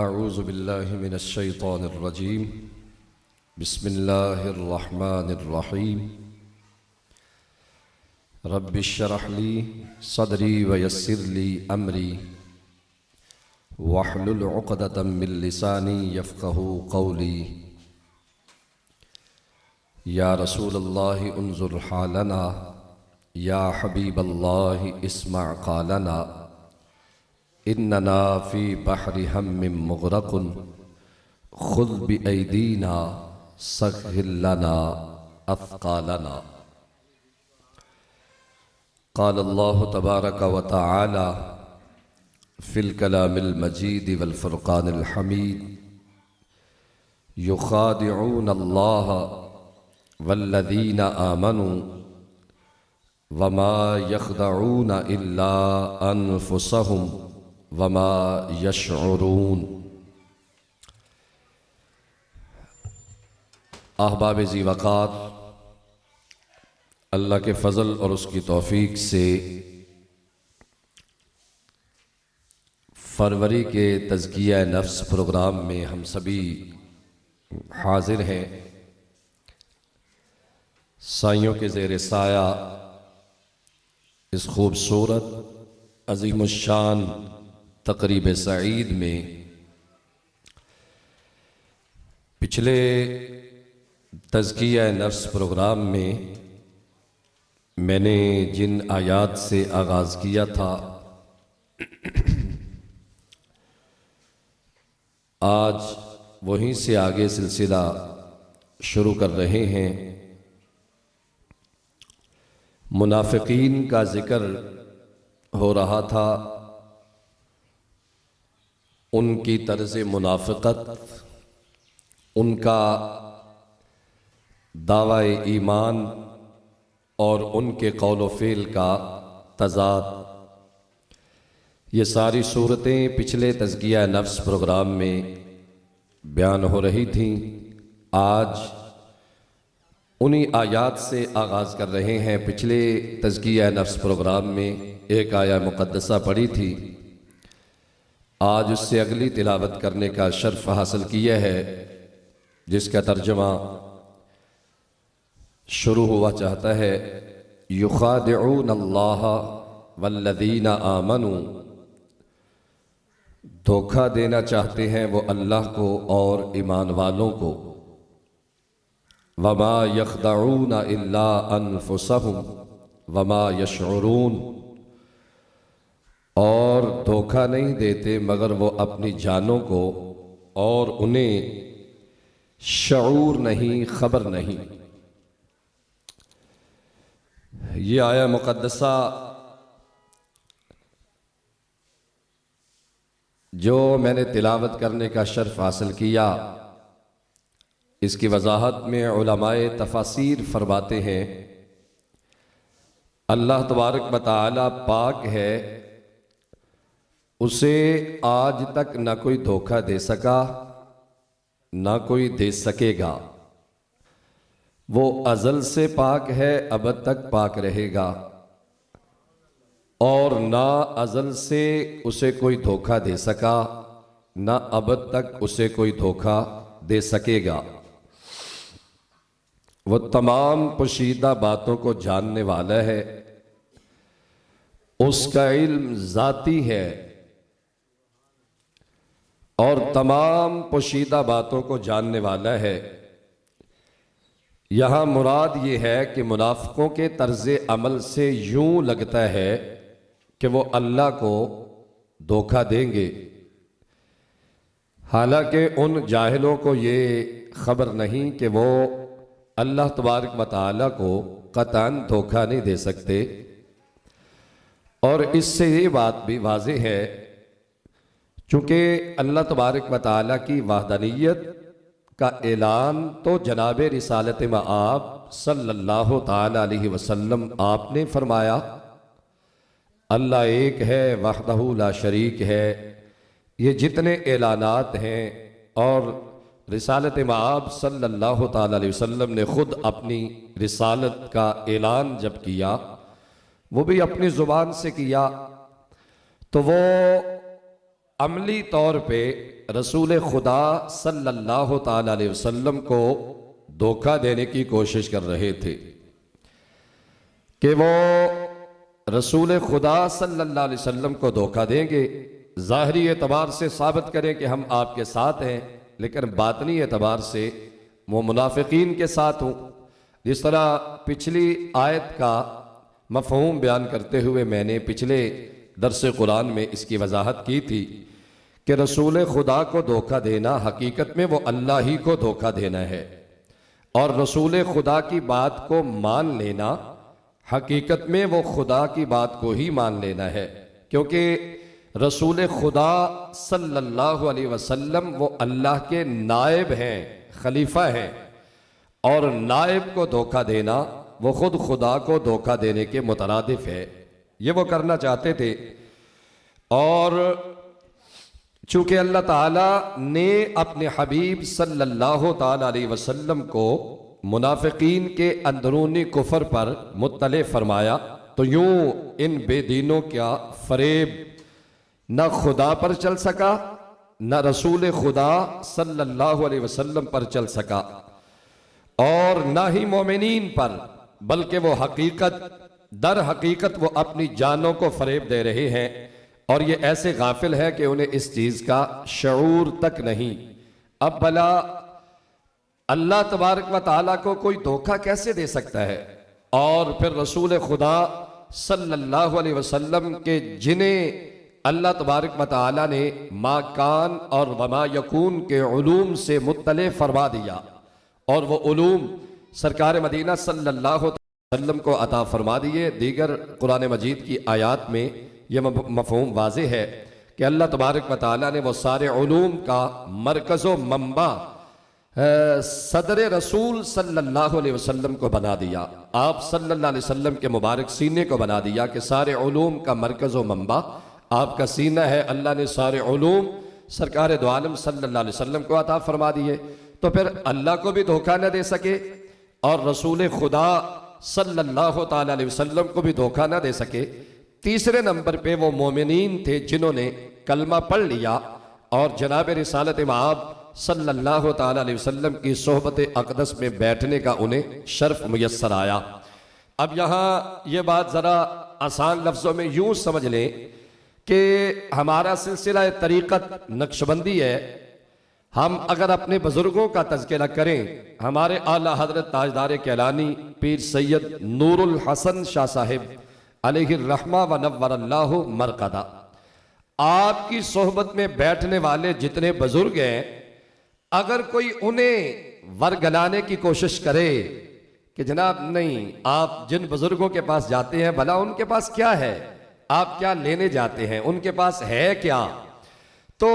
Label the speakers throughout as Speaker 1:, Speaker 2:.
Speaker 1: अऊज़ु बिल्लाहि मिनश शैतानिर रजीम। बिस्मिल्लाहिर रहमानिर रहीम। रब्बिश्रह ली सदरी व यस्सिर ली अमरी वहलुल उक़दतम मिन लिसानी यफ़क़हू क़ौली। या रसूलल्लाहि उन्ज़ुर हालना, या हबीबल्लाहि इस्मा क़ालना, इन्नना फ़ी बहरि हम्मिन मुग़रक़ुन ख़ुज़ बिअयदीना सग़्हिर लना अथक़ालना। क़ाल अल्लाहु तबारक व तआला फ़िल कलामिल मजीद वल फ़ुरक़ानिल हमीद। युख़ादिऊन अल्लाह वल्लज़ीना आमनू वमा यख़दऊन इल्ला अनफ़ुसहुम वमा यशऊरून। अहबाब ज़ी वक़ार, अल्लाह के फ़ज़ल और उसकी तौफ़ीक़ से फरवरी के तज़किया नफ्स प्रोग्राम में हम सभी हाज़िर हैं। साइयों के ज़ेर साया इस खूबसूरत अज़ीमुश्शान तक़रीब सईद में पिछले तज़किया नफ्स प्रोग्राम में मैंने जिन आयात से आगाज़ किया था, आज वहीं से आगे सिलसिला शुरू कर रहे हैं। मुनाफ़िकीन का ज़िक्र हो रहा था, उनकी तर्ज़ मुनाफ़िक़त, उनका दावाए ईमान और उनके कौल व फ़ेल का तज़ाद। ये सारी सूरतें पिछले तज़किया नफ्स प्रोग्राम में बयान हो रही थीं। आज उन्हीं आयात से आगाज़ कर रहे हैं। पिछले तज़किया नफ्स प्रोग्राम में एक आया मुक़द्दसा पढ़ी थी, आज उससे अगली तिलावत करने का शर्फ हासिल किया है, जिसका तर्जुमा शुरू हुआ चाहता है। युख़ादिऊन अल्लाह वल्लज़ीना आमनू, धोखा देना चाहते हैं वो अल्लाह को और ईमान वालों को। वमा यख़दऊन इल्ला अनफुसहुम वमा यशऊरून, और धोखा नहीं देते मगर वो अपनी जानों को, और उन्हें शऊर नहीं, खबर नहीं। ये आया मुक़द्दसा जो मैंने तिलावत करने का शर्फ हासिल किया, इसकी वजाहत में उलमाए तफासीर फरमाते हैं, अल्लाह तबारक व तआला पाक है, उसे आज तक ना कोई धोखा दे सका, ना कोई दे सकेगा। वो अज़ल से पाक है, अबद तक पाक रहेगा, और ना अज़ल से उसे कोई धोखा दे सका, ना अबद तक उसे कोई धोखा दे सकेगा। वो तमाम पोशीदा बातों को जानने वाला है, उसका इल्म ज़ाती है, और तमाम पोशीदा बातों को जानने वाला है। यहाँ मुराद ये है कि मुनाफ़िकों के तर्ज़े अमल से यूं लगता है कि वो अल्लाह को धोखा देंगे, हालांकि उन जाहिलों को ये खबर नहीं कि वो अल्लाह तबारक व तआला को क़तअन धोखा नहीं दे सकते। और इससे ये बात भी वाज़ेह है, चूँकि अल्लाह तबारक व तआला की वहदानियत का ऐलान तो जनाब रिसालत मआब सल्लल्लाहु ताला अलैहि वसल्लम आपने फरमाया, अल्लाह एक है, वहदहू ला शरीक है। ये जितने ऐलानात हैं, और रिसालत मआब सल्लल्लाहु ताला अलैहि वसल्लम ने ख़ुद अपनी रिसालत का ऐलान जब किया, वो भी अपनी ज़ुबान से किया, तो वो अमली तौर पे रसूल खुदा सल्लल्लाहु ताला अलैहि वसल्लम को धोखा देने की कोशिश कर रहे थे कि वो रसूल खुदा सल्लल्लाहु अलैहि वसल्लम को धोखा देंगे। ज़ाहरी एतबार से साबित करें कि हम आपके साथ हैं, लेकिन बातनी एतबार से वो मुनाफिकीन के साथ हूँ। जिस तरह पिछली आयत का मफ़हूम बयान करते हुए मैंने पिछले दरस कुरान में इसकी वजाहत की थी कि रसूल खुदा को धोखा देना हकीकत में वो अल्लाह ही को धोखा देना है, और रसूल खुदा की बात को मान लेना हकीकत में वो खुदा की बात को ही मान लेना है। क्योंकि रसूल खुदा सल्लल्लाहु अलैहि वसल्लम वो अल्लाह के नायब हैं, खलीफा हैं, और नायब को धोखा देना वो खुद खुदा को धोखा देने के मुतरादिफ है। ये वो करना चाहते थे, और चूंकि अल्लाह ताला ने अपने हबीब सल्लल्लाहु ताला अलैहि वसल्लम को मुनाफिकीन के अंदरूनी कुफर पर मुत्तले फरमाया, तो यूं इन बेदीनों का फरेब न खुदा पर चल सका, न रसूल खुदा सल्लल्लाहु अलैहि वसल्लम पर चल सका, और न ही मोमिनीन पर, बल्कि वो हकीकत दर हकीकत वो अपनी जानों को फरेब दे रहे हैं, और ये ऐसे गाफिल है कि उन्हें इस चीज का शऊर तक नहीं। अब भला अल्लाह तबारक व तआला को कोई धोखा कैसे दे सकता है? और फिर रसूल खुदा सल्लल्लाहु अलैहि वसल्लम के जिन्हें अल्लाह तबारक व तआला ने मा कान और वमा यकून के उलूम से मुत्तले फरमा दिया, और वो उलूम सरकार मदीना सल्लल्लाहु अलैहि वसल्लम को अता फरमा दिए। दीगर कुरान मजीद की आयात में यह मफहूम वाज़ेह है कि अल्लाह तबारक व तआला ने वो सारे उलूम का मरकज़ो मंबा सदर रसूल सल्लल्लाहु अलैहि वसल्लम को बना दिया। आप सल्लल्लाहु अलैहि वसल्लम के मुबारक सीने को बना दिया कि सारे उलूम का मरकज़ो मंबा आपका सीना है। अल्लाह ने सारे उलूम सरकार दो आलम सल्लल्लाहु अलैहि वसल्लम को अता फरमा दिए, तो फिर अल्लाह को भी धोखा न दे सके और रसूल खुदा सल्लल्लाहु ताला अलैहि वसल्लम को भी धोखा न दे सके। तीसरे नंबर पे वो मोमिनीन थे जिन्होंने कलमा पढ़ लिया और जनाब रिसालत मआब सल्लल्लाहु ताला अलैहि वसल्लम की सोहबत अक़दस में बैठने का उन्हें शर्फ मुयस्सर आया। अब यहाँ ये बात ज़रा आसान लफ्ज़ों में यूं समझ लें कि हमारा सिलसिला तरीक़त नक्शबंदी है। हम अगर अपने बुजुर्गों का तज़किरा करें, हमारे आला हज़रत ताजदार कैलानी पीर सैयद नूरुल हसन शाह साहिब अलैहि रहमा व नव्वरल्लाहु मरक़दा, आपकी सोहबत में बैठने वाले जितने बुजुर्ग हैं, अगर कोई उन्हें वरगलाने की कोशिश करे कि जनाब नहीं, आप जिन बुजुर्गों के पास जाते हैं भला उनके पास क्या है, आप क्या लेने जाते हैं, उनके पास है क्या, तो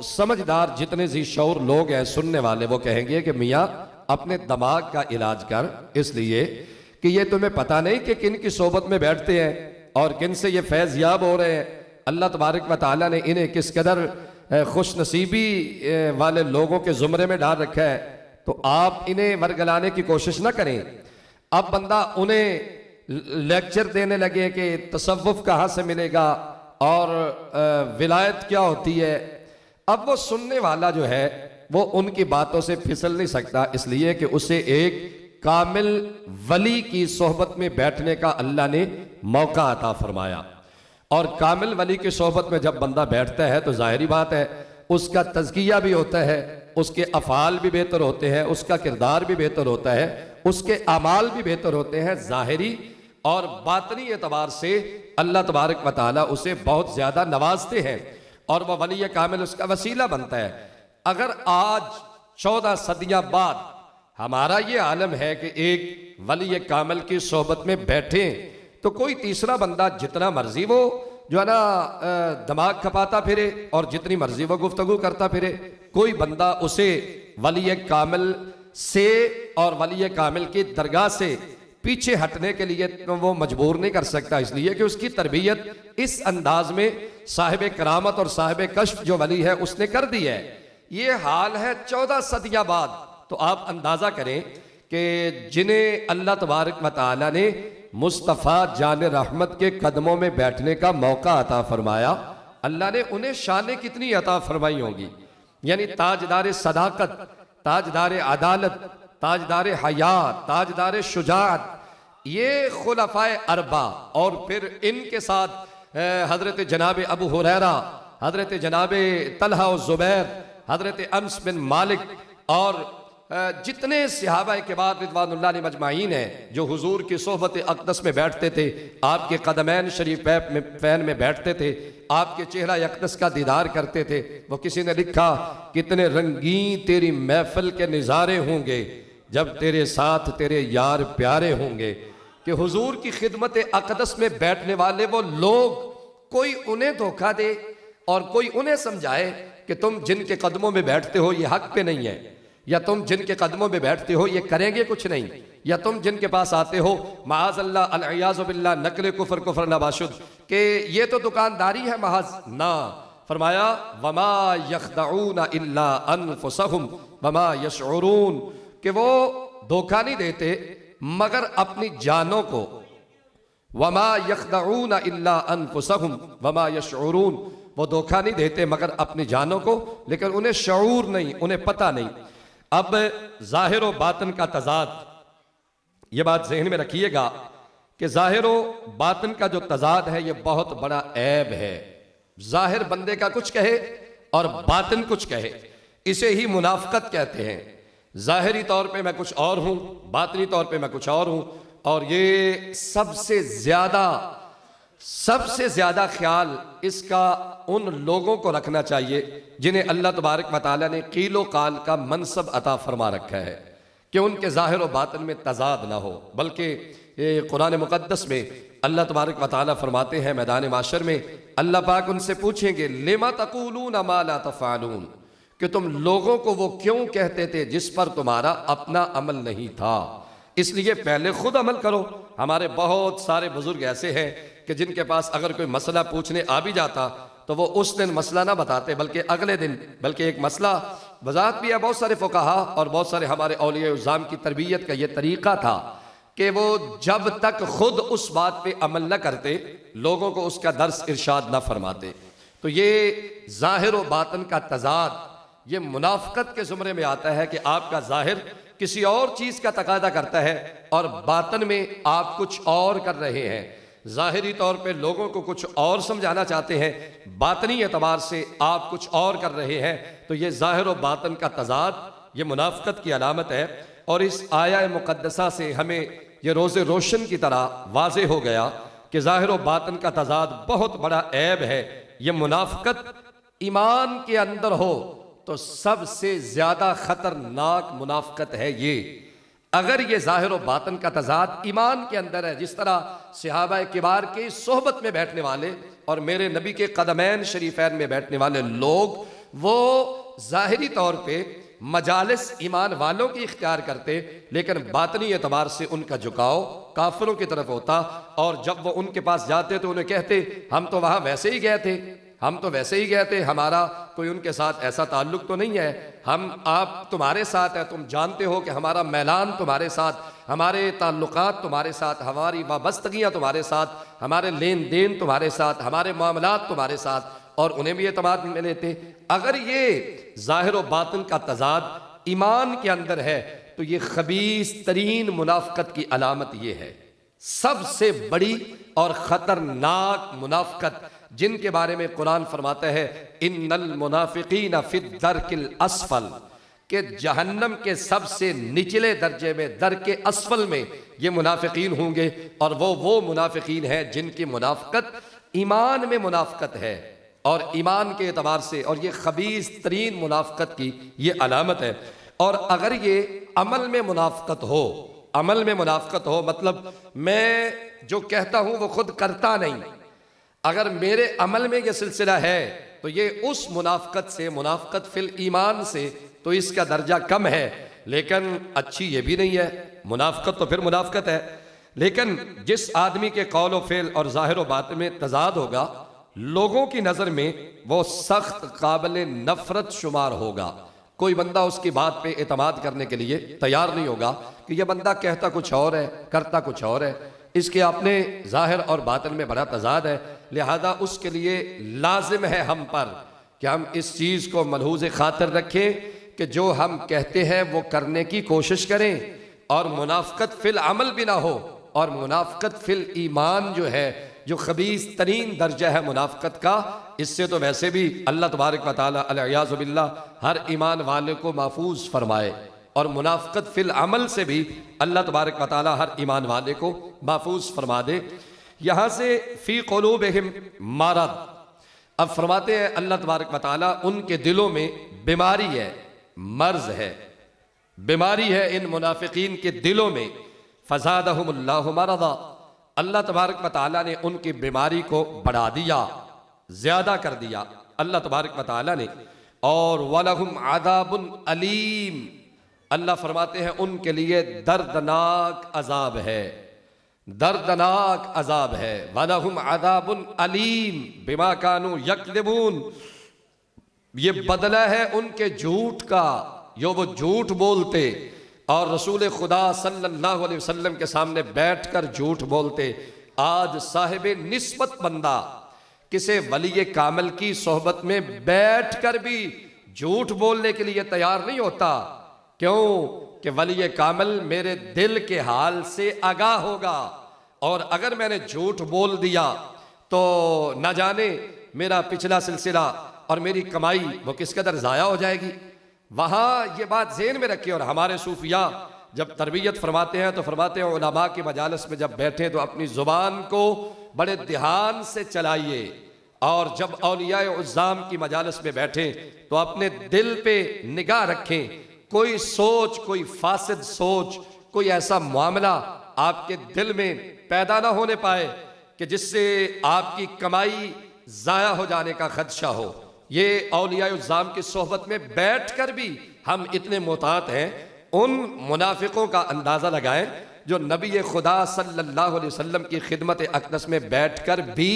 Speaker 1: समझदार जितने जी शऊर लोग हैं सुनने वाले वो कहेंगे कि मियाँ अपने दिमाग का इलाज कर, इसलिए कि ये तुम्हें पता नहीं कि किन की सोबत में बैठते हैं और किन से ये फैज़ याब हो रहे हैं। अल्लाह तबारक व तआला ने इन्हें किस कदर खुश नसीबी वाले लोगों के जुमरे में डाल रखा है, तो आप इन्हें वरगलाने की कोशिश ना करें। अब बंदा उन्हें लेक्चर देने लगे कि तसव्वुफ कहाँ से मिलेगा और विलायत क्या होती है, अब वो सुनने वाला जो है वो उनकी बातों से फिसल नहीं सकता, इसलिए कि उसे एक कामिल वली की सोहबत में बैठने का अल्लाह ने मौका अता फरमाया। और कामिल वली की सोहबत में जब बंदा बैठता है तो जाहिरी बात है उसका तज़किया भी होता है, उसके अफ़ाल भी बेहतर होते हैं, उसका किरदार भी बेहतर होता है, उसके अमाल भी बेहतर होते हैं। ज़ाहिरी और बातनी एतबार से अल्लाह तबारक व तआला उसे बहुत ज़्यादा नवाजते हैं और वह वली कामिल उसका वसीला बनता है। अगर आज 14 सदियाँ बाद हमारा ये आलम है कि एक वली कामिल की सोहबत में बैठे तो कोई तीसरा बंदा जितना मर्जी वो जो है ना दिमाग खपाता फिरे और जितनी मर्जी वो गुफ्तगू करता फिरे, कोई बंदा उसे वली कामिल से और वली कामिल की दरगाह से पीछे हटने के लिए वो मजबूर नहीं कर सकता, इसलिए कि उसकी तरबियत इस अंदाज में साहिब करामत और साहिब कश्फ जो वली है उसने कर दी है। ये हाल है 14 सदियां बाद। तो आप अंदाजा करें कि जिन्हें अल्लाह तबारक व तआला ने मुस्तफ़ा जान रहमत के कदमों में बैठने का मौका अता फरमाया, अल्लाह ने उन्हें शानें कितनी अता फरमाई होंगी, यानी ताजदार सदाकत, ताजदार अदालत, ताजदार हया, ताजदार शुजाअत, ये खुलफाए अरबा। और फिर इनके साथ हजरत जनाब अबू हुरैरा, हजरत जनाब तलहा और ज़ुबैर, हजरत अनस बिन मालिक और जितने सहाबा के बाद रिज़वानुल्लाह अलैहिम अजमाइन हैं जो हुजूर की सोहबत अक़दस में बैठते थे, आपके कदमैन शरीफ पैन में बैठते थे, आपके चेहरा अक़दस का दीदार करते थे। वो किसी ने लिखा, कितने रंगीन तेरी महफिल के नज़ारे होंगे जब तेरे साथ तेरे यार प्यारे होंगे। कि हुजूर की खिदमत अक़दस में बैठने वाले वो लोग, कोई उन्हें धोखा दे और कोई उन्हें समझाए कि तुम जिनके कदमों में बैठते हो ये हक पे नहीं है, या तुम जिनके कदमों में बैठते हो ये करेंगे कुछ नहीं, या तुम जिनके पास आते हो माअज़ल्लाह अल-इयाज़ु बिल्लाह नकले कुफर कुफर नबाशुद के ये तो दुकानदारी है महज ना। फरमाया वमा यख़दऊना इल्ला अनफुसहुम वमा यशऊरून, कि वो धोखा नहीं देते मगर अपनी जानों को। वमा यख़दऊना इल्ला अनफुसहुम वमा यशऊरून, वो धोखा नहीं देते मगर अपनी जानों को, लेकिन उन्हें शऊर नहीं, उन्हें पता नहीं। अब जाहिर व बातिन का तजाद, ये बात ज़हन में रखिएगा कि जाहिर व बातिन का जो तजाद है ये बहुत बड़ा ऐब है। जाहिर बंदे का कुछ कहे और बातिन कुछ कहे, इसे ही मुनाफकत कहते हैं। जाहिरी तौर पे मैं कुछ और हूं, बातिनी तौर पे मैं कुछ और हूं। और ये सबसे ज्यादा ख्याल इसका उन लोगों को रखना चाहिए जिन्हें अल्लाह तबारक व तआला ने कीलो काल का मनसब अता फरमा रखा है, कि उनके जाहिर व बातिन में तजाद ना हो। बल्कि कुरान मुक़द्दस में अल्लाह तबारक व तआला फरमाते हैं, मैदान माशर में अल्लाह पाक उनसे पूछेंगे, लिमा तक़ूलून मा ला तफ़अलून, कि तुम लोगों को वो क्यों कहते थे जिस पर तुम्हारा अपना अमल नहीं था। इसलिए पहले खुद अमल करो। हमारे बहुत सारे बुजुर्ग ऐसे हैं कि जिनके पास अगर कोई मसला पूछने आ भी जाता तो वो उस दिन मसला ना बताते, बल्कि अगले दिन, बल्कि एक मसला वजाहत भी है। बहुत सारे फ़ुक़हा और बहुत सारे हमारे औलिया उज़्ज़ाम की तरबियत का ये तरीक़ा था कि वो जब तक खुद उस बात पे अमल न करते लोगों को उसका दर्स इरशाद न फरमाते। तो ये ज़ाहिर व बातिन का तजाद ये मुनाफ़क़त के ज़ुमरे में आता है कि आपका ज़ाहिर किसी और चीज़ का तकादा करता है और बातिन में आप कुछ और कर रहे हैं। ज़ाहिरी तौर पे लोगों को कुछ और समझाना चाहते हैं, बातिनी एतबार से आप कुछ और कर रहे हैं। तो ये ज़ाहिर व बातिन का तजाद ये मुनाफ़क़त की अलामत है। और इस आया मुक़द्दसा से हमें ये रोज़े रोशन की तरह वाज़े हो गया कि ज़ाहिर व बातिन का तजाद बहुत बड़ा ऐब है। ये मुनाफ़क़त ईमान के अंदर हो तो सबसे ज्यादा खतरनाक मुनाफ़क़त है ये। अगर ये ज़ाहिर व बातिन का तजाद ईमान के अंदर है, जिस तरह सहाबा किबार के सोहबत में बैठने वाले और मेरे नबी के कदमैन शरीफैन में बैठने वाले लोग, वो ज़ाहिरी तौर पे मजालिस ईमान वालों की इख्तियार करते, लेकिन बातिनी एतबार से उनका झुकाव काफिरों की तरफ होता। और जब वो उनके पास जाते तो उन्हें कहते, हम तो वहाँ वैसे ही गए थे, हम तो वैसे ही गए थे, हमारा कोई उनके साथ ऐसा ताल्लुक तो नहीं है, हम आप तुम्हारे साथ है, तुम जानते हो कि हमारा मैलान तुम्हारे साथ, हमारे ताल्लुकात तुम्हारे साथ, हमारी वाबस्तगियाँ तुम्हारे साथ, हमारे लेन देन तुम्हारे साथ, हमारे मामलात तुम्हारे साथ, और उन्हें भी एतमाद में लेते। अगर ये ज़ाहिर व बातिन का तजाद ईमान के अंदर है तो ये खबीस तरीन मुनाफ़क़त की अलामत ये है। सबसे बड़ी और ख़तरनाक मुनाफ़क़त जिनके बारे में कुरान फरमाता है, इन्नल मुनाफ़िक़ीन फ़िद दरकिल अस्फ़ल, के जहन्नम के सबसे निचले दर्जे में, दर के अस्फल में ये मुनाफ़िक़ीन होंगे। और वो मुनाफ़िक़ीन हैं जिनकी मुनाफ़क़त ईमान में मुनाफ़क़त है और ईमान के एतबार से, और ये खबीस तरीन मुनाफ़क़त की ये अलामत है। और अगर ये अमल में मुनाफ़क़त हो, अमल में मुनाफ़क़त हो मतलब मैं जो कहता हूँ वो खुद करता नहीं, अगर मेरे अमल में ये सिलसिला है तो ये उस मुनाफ़क़त से, मुनाफ़क़त फिल ईमान से, तो इसका दर्जा कम है। लेकिन अच्छी ये भी नहीं है, मुनाफ़क़त तो फिर मुनाफ़क़त है। लेकिन जिस आदमी के कौल व फ़ेल और ज़ाहिर व बातिन में तज़ाद होगा, लोगों की नज़र में वो सख्त काबिल नफ़रत शुमार होगा। कोई बंदा उसकी बात पे एतमाद करने के लिए तैयार नहीं होगा कि यह बंदा कहता कुछ और है, करता कुछ और है, इसके अपने ज़ाहिर और बातिन में बड़ा तज़ाद है। लिहाजा उसके लिए लाजिम है हम पर कि हम इस चीज़ को मलहूज़ खातिर रखें कि जो हम कहते हैं वो करने की कोशिश करें, और मुनाफ़क़त फ़िल अमल भी ना हो। और मुनाफ़क़त फ़िल ईमान जो है, जो खबीस तरीन दर्जा है मुनाफ़क़त का, इससे तो वैसे भी अल्लाह तबारक व तआला अल-इयाज़ु बिल्लाह हर ईमान वाले को महफूज फरमाए, और मुनाफ़क़त फ़िल अमल से भी अल्लाह तबारक व तआला हर ईमान वाले को महफूज फरमा दे। यहाँ से फ़ी क़ुलूबिहिम मरद, अब फरमाते हैं अल्लाह तबारक व तआला उनके दिलों में बीमारी है, मर्ज है, बीमारी है इन मुनाफिकीन के दिलों में। फ़ज़ादहुमुल्लाहु मरदा, अल्लाह तबारक व तआला ने उनकी बीमारी को बढ़ा दिया, ज्यादा कर दिया अल्लाह तबारक व तआला ने। और वलहुम अज़ाबुन अलीम, अल्लाह फरमाते हैं उनके लिए दर्दनाक अजाब है, दर्दनाक अजाब है। वलहुम अज़ाबुन अलीम बिमा कानू यकज़िबून, ये बदला है उनके झूठ का, जो वो झूठ बोलते और रसूल खुदा सल्लल्लाहु अलैहि वसल्लम के सामने बैठकर झूठ बोलते। आज साहिब निस्बत बंदा किसे वली कामिल की सोहबत में बैठकर भी झूठ बोलने के लिए तैयार नहीं होता। क्यों? कि वली कामिल मेरे दिल के हाल से आगाह होगा, और अगर मैंने झूठ बोल दिया तो न जाने मेरा पिछला सिलसिला और मेरी कमाई वो किस कदर ज़ाया हो जाएगी। वहाँ ये बात ज़हन में रखिए। और हमारे सूफिया जब तरबियत फरमाते हैं तो फरमाते हैं उलमा की मजालिस में जब बैठे तो अपनी ज़ुबान को बड़े ध्यान से चलाइए, और जब औलियाए उज़्ज़ाम की मजालिस में बैठे तो अपने दिल पे निगाह रखें। कोई सोच, कोई फासिद सोच, कोई ऐसा मामला आपके दिल में पैदा ना होने पाए कि जिससे आपकी कमाई ज़ाया हो जाने का खदशा हो। ये औलियाए उज़्ज़ाम की सोहबत में बैठकर भी हम इतने मोहतात हैं। उन मुनाफिकों का अंदाज़ा लगाएं जो नबी खुदा सल्लल्लाहु अलैहि वसल्लम की खिदमत अक़दस में बैठकर भी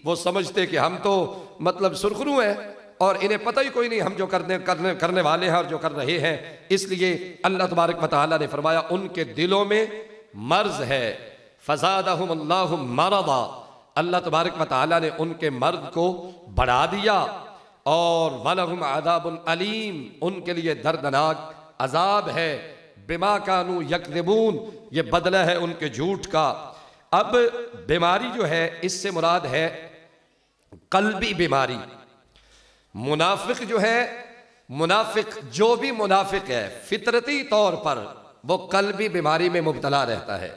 Speaker 1: वो समझते कि हम तो मतलब सुरखरू हैं और इन्हें पता ही कोई नहीं हम जो करने वाले हैं और जो कर रहे हैं। इसलिए अल्लाह तबारक व तआला ने फरमाया उनके दिलों में मर्ज है। फ़ज़ादहुमुल्लाहु मरदा, अल्लाह तबारक व तआला ने उनके मर्द को बढ़ा दिया। और वलहुम अज़ाबुन अलीम, उनके लिए दर्दनाक अजाब है। बिमा कानू यकज़िबून, ये बदला है उनके झूठ का। अब बीमारी जो है इससे मुराद है कल्बी बीमारी। मुनाफिक जो है, मुनाफिक जो भी मुनाफिक है फितरती तौर पर वो कल्बी बीमारी में मुब्तला रहता है,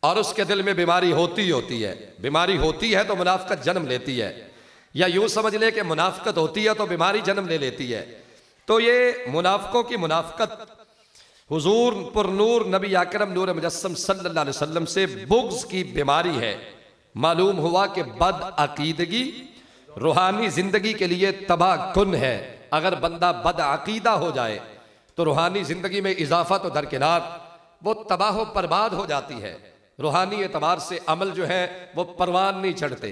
Speaker 1: और उसके दिल में बीमारी होती है। बीमारी होती है तो मुनाफिकत जन्म लेती है, या यूं समझ ले कि मुनाफिकत होती है तो बीमारी जन्म ले लेती है। तो ये मुनाफिकों की मुनाफिकत हुजूर पुरनूर नबी अकरम नूर मुजस्सम सल्लल्लाहु अलैहि वसल्लम से बुग़्ज़ की बीमारी है। मालूम हुआ कि बद अकीदगी रूहानी जिंदगी के लिए तबाह कुन है। अगर बंदा बद अकीदा हो जाए तो रूहानी जिंदगी में इजाफा तो दरकिनार, वो तबाह बर्बाद हो जाती है। रूहानी एतबार से अमल जो है वो परवान नहीं चढ़ते,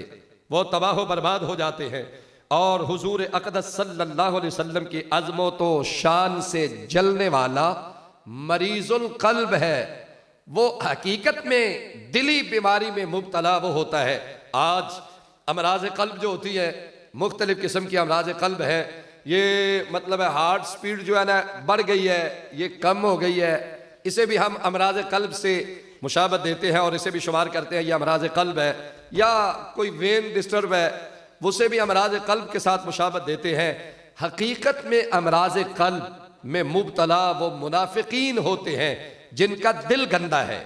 Speaker 1: वो तबाह बर्बाद हो जाते हैं। और हुजूर अक़दस सल्लल्लाहु अलैहि वसल्लम की अज़मत व शान से जलने वाला मरीजुल क़ल्ब है, वो हकीकत में दिली बीमारी में मुब्तला वो होता है। आज अमराज क़ल्ब जो होती है, मुख्तलिफ किस्म की अमराज क़ल्ब है। ये मतलब है हार्ट स्पीड जो है ना बढ़ गई है, ये कम हो गई है, इसे भी हम अमराज क़ल्ब से मुशाबत देते हैं और इसे भी शुमार करते हैं ये अमराज क़ल्ब है। या कोई वेन डिस्टर्ब है, उसे भी अमराज क़ल्ब के साथ मुशाबत देते हैं। हकीकत में अमराज क़ल्ब में मुब्तला वो मुनाफिकीन होते हैं जिनका दिल गंदा है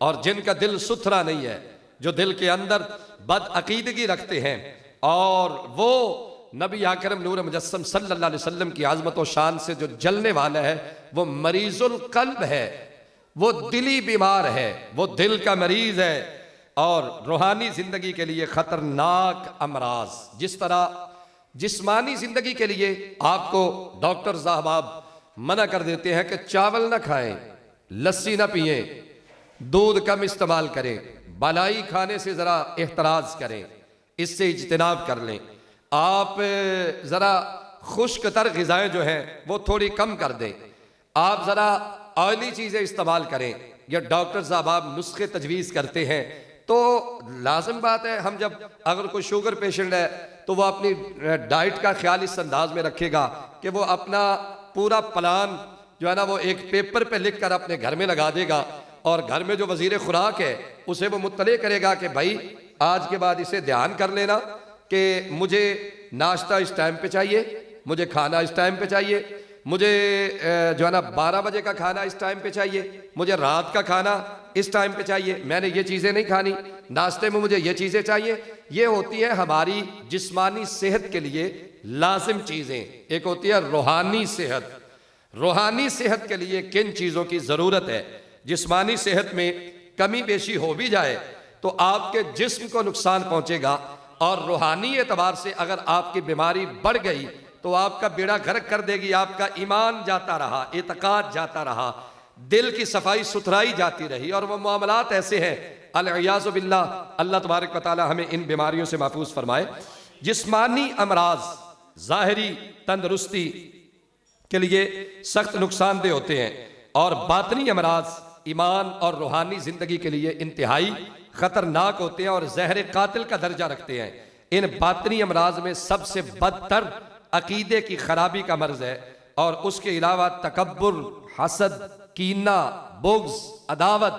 Speaker 1: और जिनका दिल सुथरा नहीं है, जो दिल के अंदर बद अकीदगी रखते हैं। और वो नबी अकरम नूर मुजस्सम सल्लल्लाहु अलैहि वसल्लम की आज़मत व शान से जो जलने वाला है वो मरीजुल क़ल्ब है, वो दिली बीमार है, वो दिल का मरीज है और रूहानी जिंदगी के लिए खतरनाक अमराज। जिस तरह जिस्मानी जिंदगी के लिए आपको डॉक्टर साहब मना कर देते हैं कि चावल ना खाएं, लस्सी ना पिए, दूध कम इस्तेमाल करें, बलाई खाने से ज़रा एहतराज करें, इससे इज्तिनाब कर लें, आप ज़रा खुश्क तर ग़िज़ाएँ जो हैं वो थोड़ी कम कर दें, आप ज़रा ऑयली चीज़ें इस्तेमाल करें। या डॉक्टर साहब नुस्खे तजवीज़ करते हैं तो लाजिम बात है, हम जब अगर कोई शुगर पेशेंट है तो वो अपनी डाइट का ख्याल इस अंदाज में रखेगा कि वो अपना पूरा प्लान जो है ना वो एक पेपर पे लिख कर अपने घर में लगा देगा, और घर में जो वजीर खुराक है उसे वो मुत्तले करेगा कि भाई आज के बाद इसे ध्यान कर लेना कि मुझे नाश्ता इस टाइम पे चाहिए, मुझे खाना इस टाइम पे चाहिए, मुझे जो है ना 12 बजे का खाना इस टाइम पे चाहिए, मुझे रात का खाना इस टाइम पे चाहिए, मैंने ये चीज़ें नहीं खानी, नाश्ते में मुझे ये चीज़ें चाहिए। ये होती है हमारी जिस्मानी सेहत के लिए लाजिम चीज़ें। एक होती है रूहानी सेहत। रूहानी सेहत के लिए किन चीज़ों की ज़रूरत है? जिस्मानी सेहत में कमी बेशी हो भी जाए तो आपके जिस्म को नुकसान पहुंचेगा, और रूहानी एतबार से अगर आपकी बीमारी बढ़ गई तो आपका बेड़ा गर्क कर देगी, आपका ईमान जाता रहा, एतकाद जाता रहा, दिल की सफाई सुथराई जाती रही, और वो मामलात ऐसे हैं अल-इयाज़ु बिल्लाह, अल्लाह तबारक व तआला हमें इन बीमारियों से महफूज फरमाए। जिस्मानी अमराज ज़ाहिरी तंदरुस्ती के लिए सख्त नुकसानदेह होते हैं, और बातनी अमराज ईमान और रूहानी जिंदगी के लिए इंतहाई खतरनाक होते हैं और जहर कातिल का दर्जा रखते हैं। इन बातनी अमराज में सबसे बदतर अकीदे की खराबी का मर्ज है, और उसके अलावा तकब्बुर, हसद, कीना, बुग़्ज़, अदावत,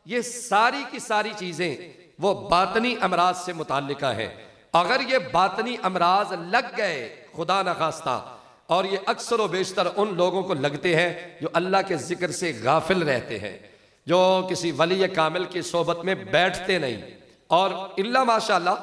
Speaker 1: ये सारी की सारी चीजें वो बातनी अमराज से मुताल्लिका हैं। अगर ये बातनी अमराज लग गए खुदा न खास्ता, और ये अक्सर व बेशतर उन लोगों को लगते हैं जो अल्लाह के जिक्र से गाफिल रहते हैं, जो किसी वली कामिल की सोबत में बैठते नहीं, और इल्ला माशाअल्लाह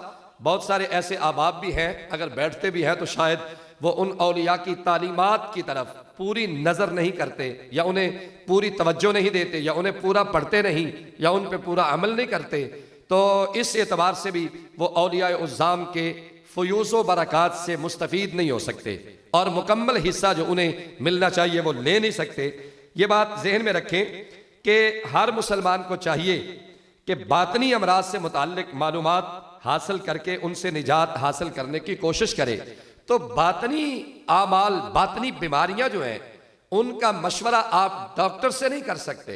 Speaker 1: बहुत सारे ऐसे अहबाब भी हैं, अगर बैठते भी हैं तो शायद वो उन औलिया की तालीमात की तरफ पूरी नज़र नहीं करते, या उन्हें पूरी तवज्जो नहीं देते, या उन्हें पूरा पढ़ते नहीं, या उन पर पूरा अमल नहीं करते। तो इस एतबार से भी वो औलिया उज़्ज़ाम के फ़यूज़ बरक़ात से मुस्तफ़ीद नहीं हो सकते, और मुकम्मल हिस्सा जो उन्हें मिलना चाहिए वो ले नहीं सकते। ये बात जहन में रखें कि हर मुसलमान को चाहिए कि बातनी अमराज से मुताल्लिक मालूमात हासिल करके उनसे निजात हासिल करने की कोशिश करे। तो बातनी आमाल, बातनी बीमारियां जो हैं उनका मशवरा आप डॉक्टर से नहीं कर सकते।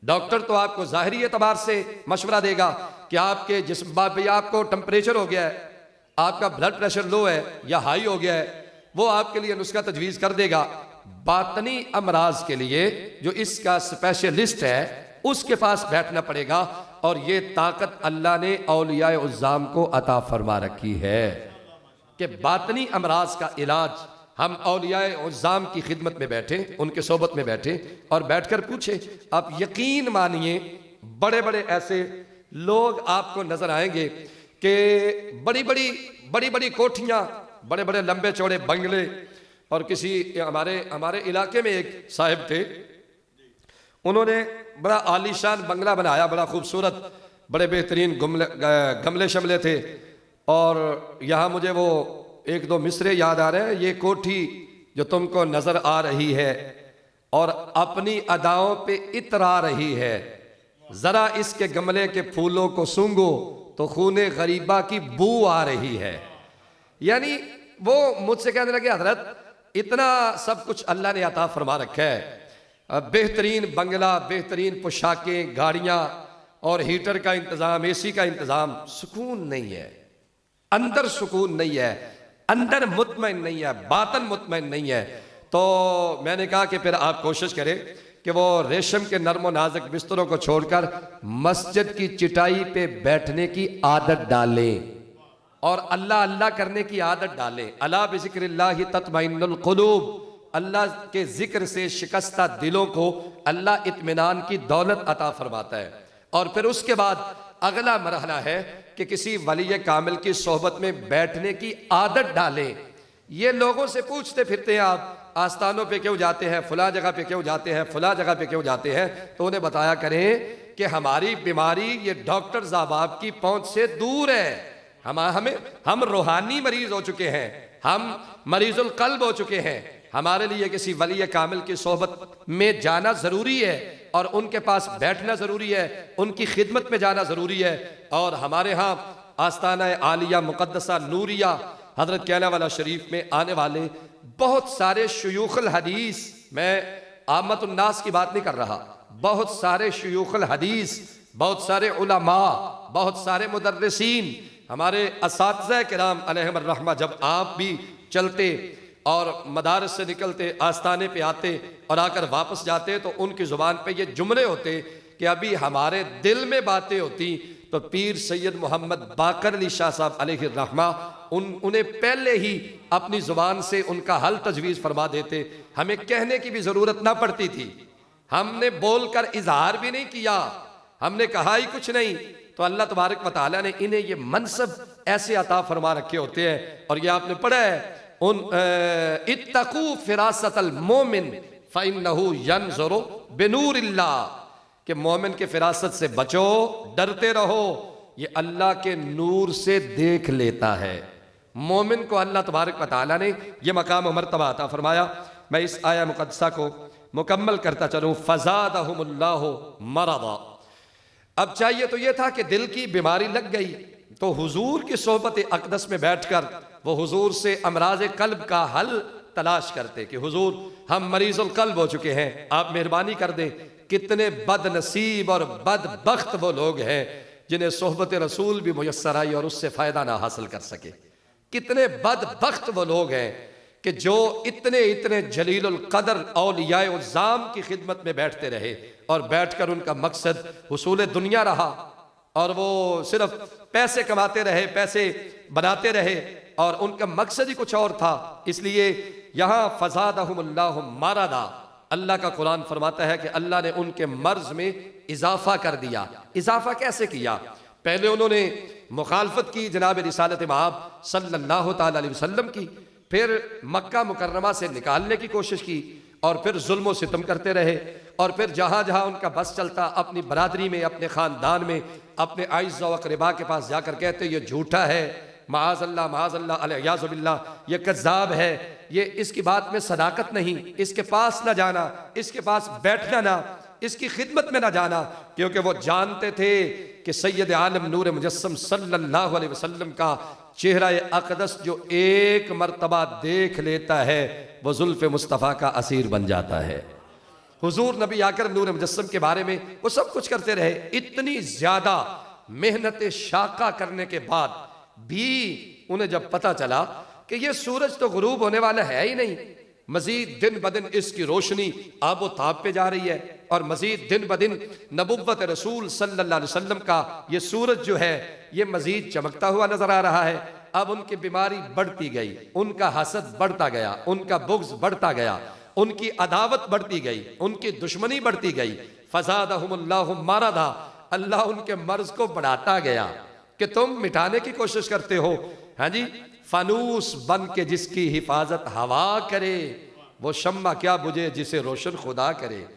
Speaker 1: डॉक्टर तो आपको ज़ाहिरी एतबार से मशवरा देगा कि आपके जिस्म भाई आपको टेम्परेचर हो गया है, आपका ब्लड प्रेशर लो है या हाई हो गया है, वो आपके लिए नुस्खा तजवीज़ कर देगा। बातनी अमराज के लिए जो इसका स्पेशलिस्ट है उसके पास बैठना पड़ेगा, और ये ताकत अल्लाह ने औलिया उज़्ज़ाम को अता फरमा रखी है कि बातनी अमराज का इलाज हम औलिया उज़्ज़ाम की खिदमत में बैठे, उनके सोबत में बैठे और बैठकर पूछे। आप यकीन मानिए बड़े बड़े ऐसे लोग आपको नजर आएंगे कि बड़ी बड़ी कोठियां, बड़े बड़े लंबे चौड़े बंगले, और किसी हमारे इलाके में एक साहिब थे, उन्होंने बड़ा आलीशान बंगला बनाया, बड़ा खूबसूरत, बड़े बेहतरीन गमले शमले थे, और यहाँ मुझे वो एक दो मिसरे याद आ रहे हैं। ये कोठी जो तुमको नजर आ रही है और अपनी अदाओं पे इतरा रही है, जरा इसके गमले के फूलों को सूंघो तो खूने गरीबा की बू आ रही है। यानी वो मुझसे कहने लगे, हजरत इतना सब कुछ अल्लाह ने अता फरमा रखा है, बेहतरीन बंगला, बेहतरीन पोशाकें, गाड़ियां और हीटर का इंतजाम, एसी का इंतजाम, सुकून नहीं है, अंदर सुकून नहीं है, अंदर मुतमईन नहीं है, बातन मुतमईन नहीं है। तो मैंने कहा कि फिर आप कोशिश करें कि वो रेशम के नर्म व नाजुक बिस्तरों को छोड़कर मस्जिद की चिटाई पे बैठने की आदत डालें और अल्लाह अल्लाह करने की आदत डालें। अला बिज़िक्रिल्लाहि तत्मइन्नुल क़ुलूब, अल्लाह के जिक्र से शिकस्ता दिलों को अल्लाह इत्मीनान की दौलत अता फरमाता है। और फिर उसके बाद अगला मरहला है कि किसी वली कामिल की सोहबत में बैठने की आदत डालें। ये लोगों से पूछते फिरते हैं, आप आस्थानों पे क्यों जाते हैं, फला जगह पे क्यों जाते हैं, फला जगह पे क्यों जाते हैं, तो उन्हें बताया करें कि हमारी बीमारी ये डॉक्टर साहब की पहुंच से दूर है। हम रूहानी मरीज हो चुके हैं, हम मरीजुल कल्ब हो चुके हैं। हमारे लिए किसी वली कामिल की सोहबत में जाना जरूरी है और उनके पास बैठना जरूरी है, उनकी खिदमत में जाना जरूरी है। और हमारे यहाँ आस्ताना आलिया मुकद्दसा नूरिया हजरत कैला वाला शरीफ में आने वाले बहुत सारे शयूखुल हदीस, मैं आमतुन्नास की बात नहीं कर रहा, बहुत सारे शयूखुल हदीस बहुत सारे उलमा, बहुत सारे मुदर्रिसीन, हमारे असातिज़ा किराम अलैहिम रहमा जब आप भी चलते और मदारस से निकलते, आस्थाने पे आते और आकर वापस जाते, तो उनकी ज़ुबान पे ये जुमले होते कि अभी हमारे दिल में बातें होती तो पीर सैयद मोहम्मद बाकर अली शाह साहब अलैहि रहमा उन्हें पहले ही अपनी ज़ुबान से उनका हल तजवीज़ फरमा देते, हमें कहने की भी ज़रूरत ना पड़ती थी, हमने बोलकर इजहार भी नहीं किया, हमने कहा ही कुछ नहीं। तो अल्लाह तबारक व तआला ने इन्हें ये मनसब ऐसे अता फरमा रखे होते हैं। और ये आपने पढ़ा है उन इत्तकू फिरासतल मोमिन फ़इन्नहु यंज़ुरु बिनूरिल्लाह, कि मोमिन के फिरासत से बचो, डरते रहो, ये अल्लाह के नूर से देख लेता है। मोमिन को अल्लाह तबारक व तआला ने यह मकाम व मर्तबा अता फरमाया। मैं इस आया मुक़द्दसा को मुकम्मल करता चलूँ। फ़ज़ादहुमुल्लाहु मरदा। अब चाहिए तो यह था कि दिल की बीमारी लग गई तो हुजूर की सोहबत अक़दस में बैठकर वो हुजूर से अमराज कल्ब का हल तलाश करते कि हुजूर हम मरीज़ुल कल्ब हो चुके हैं, आप मेहरबानी कर दें। कितने बदनसीब और बदबख्त वो लोग हैं जिन्हें सोहबत रसूल भी मुयस्सर आई और उससे फ़ायदा ना हासिल कर सके। कितने बदबख्त वो लोग हैं कि जो इतने इतने जलीलुल कदर औलियाए उज़्ज़ाम की खिदमत में बैठते रहे और बैठकर उनका मकसद हुसूल दुनिया रहा और वो सिर्फ पैसे कमाते रहे, पैसे बनाते रहे और उनका मकसद ही कुछ और था। इसलिए यहाँ फ़ज़ादहुमुल्लाहु मरदा, अल्लाह का कुरान फरमाता है कि अल्लाह ने उनके मर्ज में इजाफा कर दिया। इजाफा कैसे किया? पहले उन्होंने मुखालफत की जनाब रिसालत मआब सल्लल्लाहु ताला अलैहि वसल्लम की, फिर मक्का मुकर्रमा से निकालने की कोशिश की और फिर जुल्म व सितम करते रहे और फिर जहाँ जहाँ उनका बस चलता अपनी बरादरी में, अपने ख़ानदान में, अपने आइज़ा व अक़रबा के पास जाकर कहते ये झूठा है, माज़अल्लाह अलयाज़ु बिल्लाह, ये कज़्ज़ाब है, ये इसकी बात में सदाकत नहीं, इसके पास ना जाना, इसके पास बैठना ना, इसकी खिदमत में ना जाना, क्योंकि वो जानते थे कि सैयद आलम नूर मुजस्सम सल्लल्लाहु अलैहि वसल्लम का चेहरा अक़दस जो एक मर्तबा देख लेता है वो ज़ुल्फ़े मुस्तफ़ा का असीर बन जाता है। हुजूर नबी आकर नूर मुजस्सम के बारे में वो सब कुछ करते रहे। इतनी ज़्यादा मेहनत शाका करने के बाद भी उन्हें जब पता चला कि ये सूरज तो गुरूब होने वाला है ही नहीं, मजीद दिन ब दिन इसकी रोशनी आबो ताब पे जा रही है और मजीद दिन ब दिन नबुव्वत रसूल सल्लल्लाहु अलैहि वसल्लम का ये सूरज जो है ये मजीद चमकता हुआ नजर आ रहा है। अब उनकी बीमारी बढ़ती गई, उनका हसद बढ़ता गया, उनका बुग़्ज़ बढ़ता गया, उनकी अदावत बढ़ती गई, उनकी दुश्मनी बढ़ती गई। फ़ज़ादहुमुल्लाहु मरदा, अल्लाह उनके मर्ज को बढ़ाता गया कि तुम मिटाने की कोशिश करते हो। हाँ जी, फानूस बन के जिसकी हिफाजत हवा करे वो शम्मा क्या बुझे जिसे रोशन खुदा करे।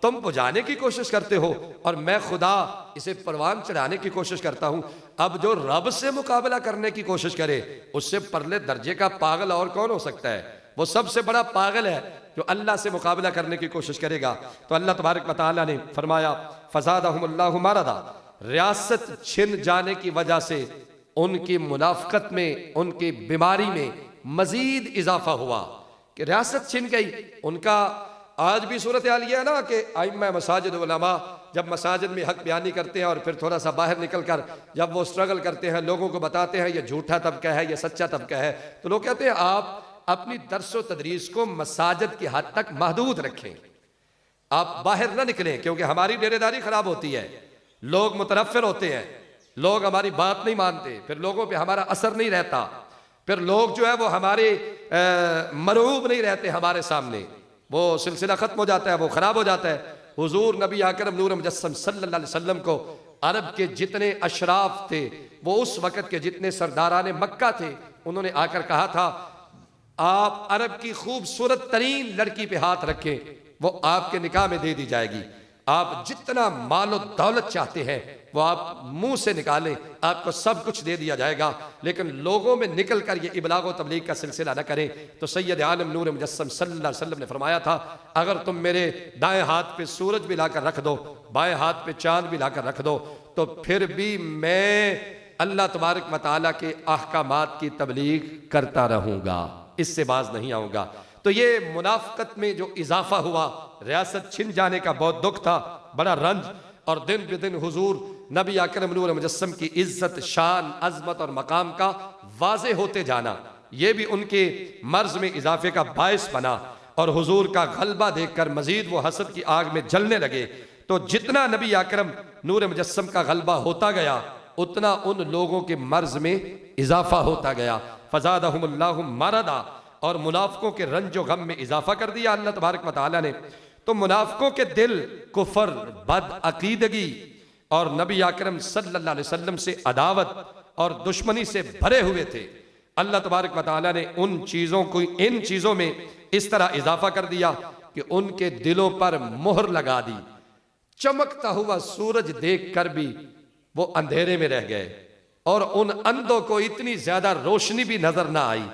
Speaker 1: तुम बुझाने की कोशिश करते हो और मैं खुदा इसे परवान चढ़ाने की कोशिश करता हूं। अब जो रब से मुकाबला करने की कोशिश करे उससे परले दर्जे का पागल और कौन हो सकता है? वो सबसे बड़ा पागल है जो अल्लाह से मुकाबला करने की कोशिश करेगा। तो अल्लाह तबारक व तआला ने फरमाया फ़ज़ादहुमुल्लाहु मरदा, रियासत छिन जाने की वजह से उनकी मुनाफ़क़त में, उनकी बीमारी में मजीद इजाफा हुआ कि रियासत छिन गई। उनका आज भी सूरत हाल ये है ना कि आइम्मा मसाजिद उलमा जब मसाजिद में हक बयानी करते हैं और फिर थोड़ा सा बाहर निकल कर जब वो स्ट्रगल करते हैं, लोगों को बताते हैं ये झूठा तबका है, ये सच्चा तबका है, तो लोग कहते हैं आप अपनी दर्स व तदरीस को मसाजिद की हद तक महदूद रखें, आप बाहर ना निकलें, क्योंकि हमारी डेरेदारी खराब होती है, लोग मुतनफ़िर होते हैं, लोग हमारी बात नहीं मानते, फिर लोगों पे हमारा असर नहीं रहता, फिर लोग जो है वो हमारे मरऊब नहीं रहते हमारे सामने, वो सिलसिला ख़त्म हो जाता है, वो ख़राब हो जाता है। हुजूर नबी आकरम नूर मुजस्सम सल्लल्लाहु अलैहि वसल्लम को अरब के जितने अशराफ थे, वो उस वक़्त के जितने सरदारान मक्का थे, उन्होंने आकर कहा था आप अरब की खूबसूरत तरीन लड़की पे हाथ रखें, वो आपके निकाह में दे दी जाएगी, आप जितना मालो दौलत चाहते हैं वो आप मुंह से निकालें, आपको सब कुछ दे दिया जाएगा, लेकिन लोगों में निकल कर ये इबलाग व तबलीग का सिलसिला न करें। तो सैयद आलम नूर मुजस्सम सल्लल्लाहु अलैहि वसल्लम ने फरमाया था अगर तुम मेरे दाएं हाथ पे सूरज भी लाकर रख दो, बाएं हाथ पे चांद भी लाकर रख दो, तो फिर भी मैं अल्लाह तबारक व तआला के अहकामात की तबलीग करता रहूँगा, इससे बाज नहीं आऊँगा। तो ये मुनाफ़क़त में जो इजाफा हुआ, रियासत छिन जाने का बहुत दुख था, बड़ा रंज, और दिन ब दिन हुजूर नबी अकरम नूर मुजस्सम की इज्जत, शान, अजमत और मकाम का वाज़े होते जाना, ये भी उनके मर्ज में इजाफे का बायस बना। और हुजूर का गलबा देखकर मजीद वो हसद की आग में जलने लगे। तो जितना नबी अकरम नूर मुजस्सम का गलबा होता गया, उतना उन लोगों के मर्ज में इजाफा होता गया। फज़ादहुमुल्लाहु मरदा, और मुनाफिकों के रंजो गम में इजाफा कर दिया अल्लाह तबारक व तआला ने। तो मुनाफिकों के दिल कुफर, बद अकीदगी और नबी अकरम सल्लल्लाहु अलैहि वसल्लम से अदावत और दुश्मनी से भरे हुए थे। अल्लाह तबारक व तआला ने उन चीज़ों को, इन चीज़ों में इस तरह इजाफा कर दिया कि उनके दिलों पर मोहर लगा दी। चमकता हुआ सूरज देखकर भी वो अंधेरे में रह गए और उन अंधों को इतनी ज्यादा रोशनी भी नजर ना आई।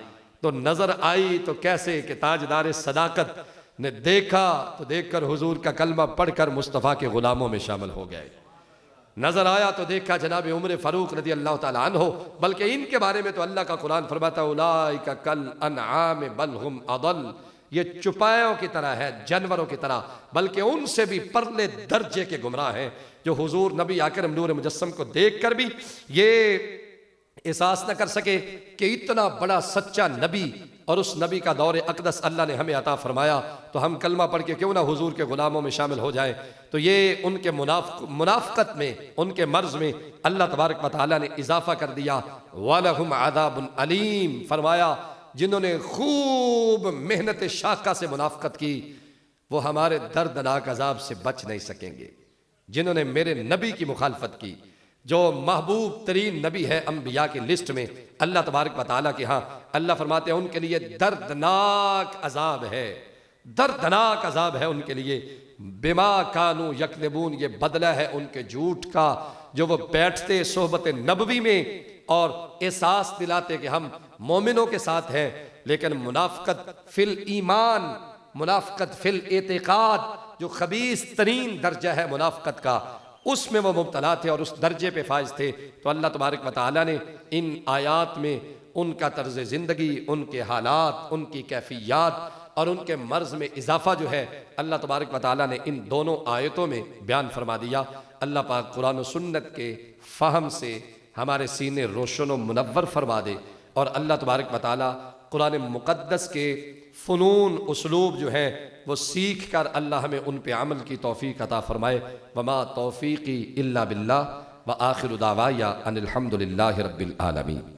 Speaker 1: तो नजर आई तो कैसे कि ताजदार सदाकत ने देखा तो देखकर हुजूर का कलमा पढ़कर मुस्तफ़ा के गुलामों में शामिल हो गए। नजर आया तो देखा जनाब उमर फारूक रज़ी अल्लाह ताला अन्हो। बल्कि इनके बारे में तो अल्लाह का कुरान फरमाता है उलाइका कल अनआम बल हुम अदल, ये चुपायों की तरह है, जानवरों की तरह, बल्कि उनसे भी परले दर्जे के गुमराह हैं, जो हुजूर नबी अकरम नूर मुजस्सम को देखकर भी ये एहसास न कर सके कि इतना बड़ा सच्चा नबी और उस नबी का दौर अक़दस अल्लाह ने हमें अता फरमाया, तो हम कलमा पढ़ के क्यों ना हुजूर के गुलामों में शामिल हो जाएं। तो ये उनके मुनाफ़क़त में, उनके मर्ज में अल्लाह तबारक व तआला ने इजाफा कर दिया। वलहुम अज़ाबुन अलीम, फरमाया जिन्होंने खूब मेहनत शाका से मुनाफ़क़त की वो हमारे दर्दनाक अजाब से बच नहीं सकेंगे। जिन्होंने मेरे नबी की मुखालफत की, जो महबूब तरीन नबी है अंबिया की लिस्ट में अल्लाह तबारक व तआला के यहाँ, अल्लाह फरमाते हैं उनके लिए दर्दनाक अजाब है, दर्दनाक अजाब है उनके लिए। बिमा कानू यकज़िबून, ये बदला है उनके झूठ का, जो वो बैठते सोहबत नबवी में और एहसास दिलाते कि हम मोमिनों के साथ हैं, लेकिन मुनाफ़क़त फिल ईमान, मुनाफ़क़त फिल एतिक़ाद, जो खबीस तरीन दर्जा है मुनाफ़क़त का, उसमें वो मुब्तला थे और उस दर्जे पे फाइज थे। तो अल्लाह तबारक व तआला ने इन आयात में उनका तर्ज ज़िंदगी, उनके हालात, उनकी कैफियत और उनके मर्ज में इजाफा जो है अल्लाह तबारक व तआला ने इन दोनों आयतों में बयान फरमा दिया। अल्लाह पाक कुरान और सुन्नत के फ़हम से हमारे सीने रोशन व मुनव्वर फरमा दे और अल्लाह तबारक व तआला कुरान मुक़द्दस के फ़नून उसलूब जो हैं वो सीख कर अल्लाह हमें उन पे अमल की तौफ़ीक़ अता फ़रमाए। वमा तौफ़ीक़ी इल्ला बिल्लाह व आखिरु दावाया अनिल हम्दुलिल्लाहि रब्बिल आलमीन।